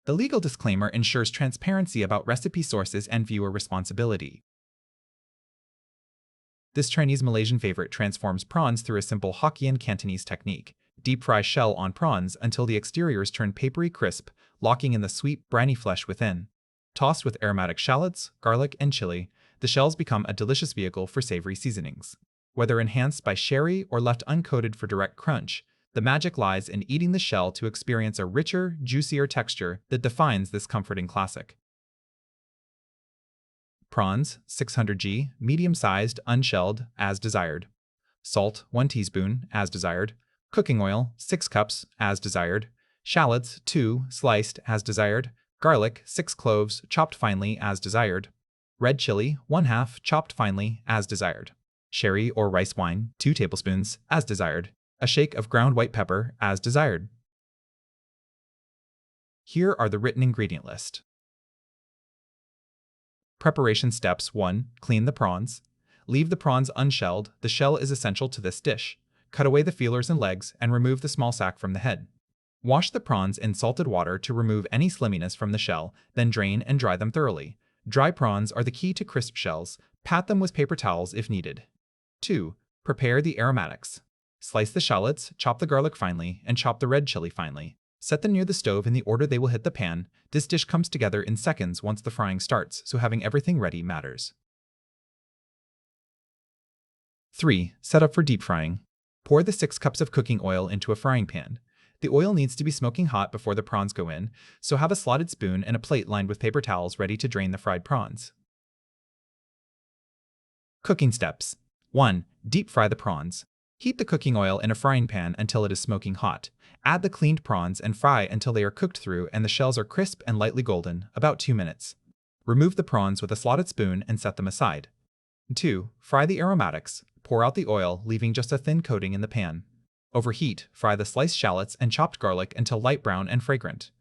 The legal disclaimer ensures transparency about recipe sources and viewer responsibility. This Chinese-Malaysian favorite transforms prawns through a simple Hokkien Cantonese technique. Deep fry shell on prawns until the exteriors turn papery crisp, locking in the sweet, briny flesh within. Tossed with aromatic shallots, garlic, and chilli, the shells become a delicious vehicle for savory seasonings. Whether enhanced by sherry or left uncoated for direct crunch, the magic lies in eating the shell to experience a richer, juicier texture that defines this comforting classic. Prawns, 600 g, medium-sized, unshelled, as desired. Salt, 1 teaspoon, as desired. Cooking oil, 6 cups, as desired. Shallots, 2, sliced, as desired. Garlic, 6 cloves, chopped finely, as desired. Red chili, 1/2, chopped finely, as desired. Sherry or rice wine, 2 tablespoons, as desired. A shake of ground white pepper, as desired. Here are the written ingredient list. Preparation steps: 1. Clean the prawns. Leave the prawns unshelled. The shell is essential to this dish. Cut away the feelers and legs and remove the small sac from the head. Wash the prawns in salted water to remove any sliminess from the shell, then drain and dry them thoroughly. Dry prawns are the key to crisp shells. Pat them with paper towels if needed. 2. Prepare the aromatics. Slice the shallots, chop the garlic finely, and chop the red chili finely. Set them near the stove in the order they will hit the pan. This dish comes together in seconds once the frying starts, so having everything ready matters. 3. Set up for deep frying. Pour the 6 cups of cooking oil into a frying pan. The oil needs to be smoking hot before the prawns go in, so have a slotted spoon and a plate lined with paper towels ready to drain the fried prawns. Cooking steps. 1. Deep fry the prawns. Heat the cooking oil in a frying pan until it is smoking hot. Add the cleaned prawns and fry until they are cooked through and the shells are crisp and lightly golden, about 2 minutes. Remove the prawns with a slotted spoon and set them aside. 2. Fry the aromatics. Pour out the oil, leaving just a thin coating in the pan. Overheat, fry the sliced shallots and chopped garlic until light brown and fragrant.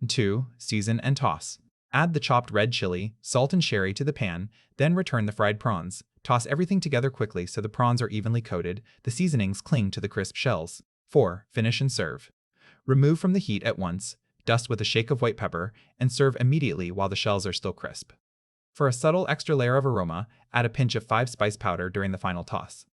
2. Season and toss. Add the chopped red chili, salt and sherry to the pan, then return the fried prawns. Toss everything together quickly so the prawns are evenly coated. The seasonings cling to the crisp shells. 4. Finish and serve. Remove from the heat at once, dust with a shake of white pepper, and serve immediately while the shells are still crisp. For a subtle extra layer of aroma, add a pinch of 5 spice powder during the final toss.